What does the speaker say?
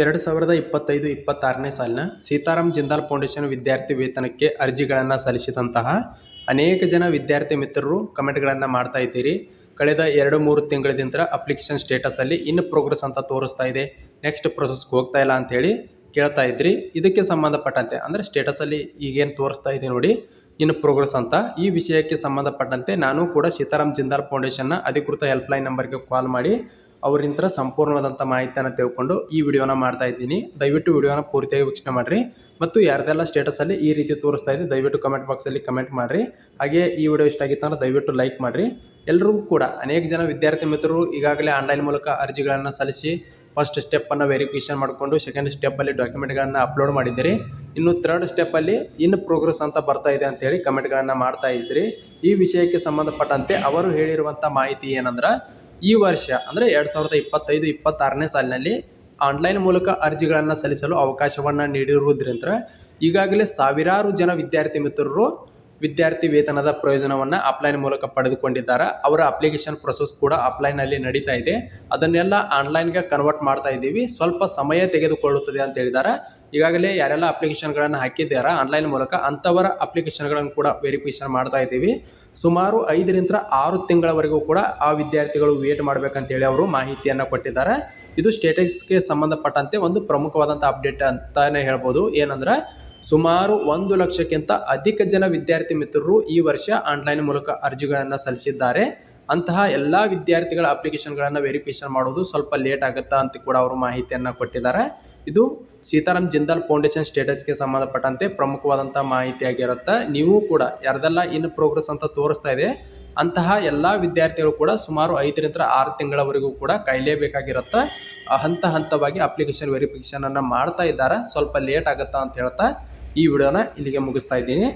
2025-26ನೇ ಸಾಲಿನ ಸೀತಾರಾಮ್ ಜಿಂದಾಲ್ ಫೌಂಡೇಶನ್ ವಿದ್ಯಾರ್ಥಿ ವೇತನಕ್ಕೆ ಅರ್ಜಿಗಳನ್ನು ಸಲ್ಲಿಸಿದಂತಹ ಅನೇಕ ಜನ ವಿದ್ಯಾರ್ಥಿ ಮಿತ್ರರು ಕಮೆಂಟ್ಗಳನ್ನು ಮಾಡ್ತಾ ಇದ್ದೀರಿ. ಕಳೆದ 2-3 ತಿಂಗಳಿಂದ ಅಪ್ಲಿಕೇಶನ್ ಸ್ಟೇಟಸಲ್ಲಿ ಇನ್ ಪ್ರೋಗ್ರೆಸ್ ಅಂತ ತೋರಿಸ್ತಾ ಇದೆ, ನೆಕ್ಸ್ಟ್ ಪ್ರೊಸೆಸ್ಗೆ ಹೋಗ್ತಾ ಇಲ್ಲ ಅಂತೇಳಿ ಕೇಳ್ತಾ ಇದ್ರಿ. ಇದಕ್ಕೆ ಸಂಬಂಧಪಟ್ಟಂತೆ ಅಂದರೆ ಸ್ಟೇಟಸಲ್ಲಿ ಈಗೇನು ತೋರಿಸ್ತಾ ಇದೆ ನೋಡಿ ಇನ್ ಪ್ರೋಗ್ರೆಸ್ ಅಂತ, ಈ ವಿಷಯಕ್ಕೆ ಸಂಬಂಧಪಟ್ಟಂತೆ ನಾನು ಕೂಡ ಸೀತಾರಾಮ್ ಜಿಂದಾಲ್ ಫೌಂಡೇಶನ್ನ ಅಧಿಕೃತ ಹೆಲ್ಪ್ಲೈನ್ ನಂಬರ್ಗೆ ಕಾಲ್ ಮಾಡಿ ಅವರಿಂತ ಸಂಪೂರ್ಣವಾದಂಥ ಮಾಹಿತಿಯನ್ನು ತಿಳ್ಕೊಂಡು ಈ ವಿಡಿಯೋನ ಮಾಡ್ತಾ ಇದ್ದೀನಿ. ದಯವಿಟ್ಟು ವಿಡಿಯೋನ ಪೂರ್ತಿಯಾಗಿ ವೀಕ್ಷಣೆ ಮಾಡಿರಿ. ಮತ್ತು ಯಾರ್ದೆಲ್ಲ ಸ್ಟೇಟಸಲ್ಲಿ ಈ ರೀತಿ ತೋರಿಸ್ತಾ ಇದೆ ದಯವಿಟ್ಟು ಕಮೆಂಟ್ ಬಾಕ್ಸಲ್ಲಿ ಕಮೆಂಟ್ ಮಾಡಿರಿ. ಹಾಗೆ ಈ ವಿಡಿಯೋ ಇಷ್ಟ ಆಗಿತ್ತು ಅಂದರೆ ದಯವಿಟ್ಟು ಲೈಕ್ ಮಾಡಿರಿ. ಎಲ್ಲರಿಗೂ ಕೂಡ ಅನೇಕ ಜನ ವಿದ್ಯಾರ್ಥಿ ಮಿತ್ರರು ಈಗಾಗಲೇ ಆನ್ಲೈನ್ ಮೂಲಕ ಅರ್ಜಿಗಳನ್ನು ಸಲ್ಲಿಸಿ ಫಸ್ಟ್ ಸ್ಟೆಪ್ಪನ್ನು ವೆರಿಫಿಕೇಷನ್ ಮಾಡಿಕೊಂಡು ಸೆಕೆಂಡ್ ಸ್ಟೆಪ್ಪಲ್ಲಿ ಡಾಕ್ಯುಮೆಂಟ್ಗಳನ್ನು ಅಪ್ಲೋಡ್ ಮಾಡಿದ್ದೀರಿ. ಇನ್ನು ಥರ್ಡ್ ಸ್ಟೆಪ್ಪಲ್ಲಿ ಇನ್ ಪ್ರೋಗ್ರೆಸ್ ಅಂತ ಬರ್ತಾ ಇದೆ ಅಂತೇಳಿ ಕಮೆಂಟ್ಗಳನ್ನು ಮಾಡ್ತಾ ಇದ್ರಿ. ಈ ವಿಷಯಕ್ಕೆ ಸಂಬಂಧಪಟ್ಟಂತೆ ಅವರು ಹೇಳಿರುವಂಥ ಮಾಹಿತಿ ಏನಂದ್ರೆ, ಈ ವರ್ಷ ಅಂದರೆ 2025-26ನೇ ಸಾಲಿನಲ್ಲಿ ಆನ್ಲೈನ್ ಮೂಲಕ ಅರ್ಜಿಗಳನ್ನು ಸಲ್ಲಿಸಲು ಅವಕಾಶವನ್ನು ನೀಡಿರುವುದರಿಂದ ಈಗಾಗಲೇ ಸಾವಿರಾರು ಜನ ವಿದ್ಯಾರ್ಥಿ ಮಿತ್ರರು ವಿದ್ಯಾರ್ಥಿ ವೇತನದ ಪ್ರಯೋಜನವನ್ನು ಆಫ್ಲೈನ್ ಮೂಲಕ ಪಡೆದುಕೊಂಡಿದ್ದಾರೆ. ಅವರ ಅಪ್ಲಿಕೇಶನ್ ಪ್ರೊಸೆಸ್ ಕೂಡ ಆಫ್ಲೈನಲ್ಲಿ ನಡೀತಾ ಇದೆ. ಅದನ್ನೆಲ್ಲ ಆನ್ಲೈನ್ಗೆ ಕನ್ವರ್ಟ್ ಮಾಡ್ತಾ ಇದ್ದೀವಿ, ಸ್ವಲ್ಪ ಸಮಯ ತೆಗೆದುಕೊಳ್ಳುತ್ತದೆ ಅಂತ ಹೇಳಿದ್ದಾರೆ. ಈಗಾಗಲೇ ಯಾರೆಲ್ಲ ಅಪ್ಲಿಕೇಶನ್ಗಳನ್ನು ಹಾಕಿದ್ದಾರಾ ಆನ್ಲೈನ್ ಮೂಲಕ ಅಂಥವರ ಅಪ್ಲಿಕೇಶನ್ಗಳನ್ನು ಕೂಡ ವೆರಿಫಿಕೇಷನ್ ಮಾಡ್ತಾ ಇದ್ದೀವಿ. ಸುಮಾರು 5-6 ತಿಂಗಳವರೆಗೂ ಕೂಡ ಆ ವಿದ್ಯಾರ್ಥಿಗಳು ವೇಟ್ ಮಾಡಬೇಕಂತೇಳಿ ಅವರು ಮಾಹಿತಿಯನ್ನು ಕೊಟ್ಟಿದ್ದಾರೆ. ಇದು ಸ್ಟೇಟಸ್ಗೆ ಸಂಬಂಧಪಟ್ಟಂತೆ ಒಂದು ಪ್ರಮುಖವಾದಂಥ ಅಪ್ಡೇಟ್ ಅಂತಲೇ ಹೇಳ್ಬೋದು. ಏನಂದ್ರೆ ಸುಮಾರು 1 ಲಕ್ಷಕ್ಕಿಂತ ಅಧಿಕ ಜನ ವಿದ್ಯಾರ್ಥಿ ಮಿತ್ರರು ಈ ವರ್ಷ ಆನ್ಲೈನ್ ಮೂಲಕ ಅರ್ಜಿಗಳನ್ನು ಸಲ್ಲಿಸಿದ್ದಾರೆ. ಅಂತಹ ಎಲ್ಲ ವಿದ್ಯಾರ್ಥಿಗಳ ಅಪ್ಲಿಕೇಶನ್ಗಳನ್ನು ವೆರಿಫಿಕೇಷನ್ ಮಾಡೋದು ಸ್ವಲ್ಪ ಲೇಟ್ ಆಗುತ್ತಾ ಅಂತ ಕೂಡ ಅವರು ಮಾಹಿತಿಯನ್ನು ಕೊಟ್ಟಿದ್ದಾರೆ. ಇದು ಸೀತಾರಾಮ್ ಜಿಂದಾಲ್ ಫೌಂಡೇಶನ್ ಸ್ಟೇಟಸ್ಗೆ ಸಂಬಂಧಪಟ್ಟಂತೆ ಪ್ರಮುಖವಾದಂಥ ಮಾಹಿತಿಯಾಗಿರುತ್ತೆ. ನೀವು ಕೂಡ ಯಾರ್ದೆಲ್ಲ ಇನ್ ಪ್ರೋಗ್ರೆಸ್ ಅಂತ ತೋರಿಸ್ತಾ ಇದೆ ಅಂತಹ ಎಲ್ಲ ವಿದ್ಯಾರ್ಥಿಗಳು ಕೂಡ ಸುಮಾರು 5-6 ತಿಂಗಳವರೆಗೂ ಕೂಡ ಕಾಯಲೇಬೇಕಾಗಿರುತ್ತೆ. ಹಂತವಾಗಿ ಅಪ್ಲಿಕೇಶನ್ ವೆರಿಫಿಕೇಷನನ್ನು ಮಾಡ್ತಾ ಇದ್ದಾರೆ. ಸ್ವಲ್ಪ ಲೇಟ್ ಆಗುತ್ತಾ ಅಂತ ಹೇಳ್ತಾ ಈ ವಿಡಿಯೋನ ಇಲ್ಲಿಗೆ ಮುಗಿಸ್ತಾ ಇದ್ದೀನಿ.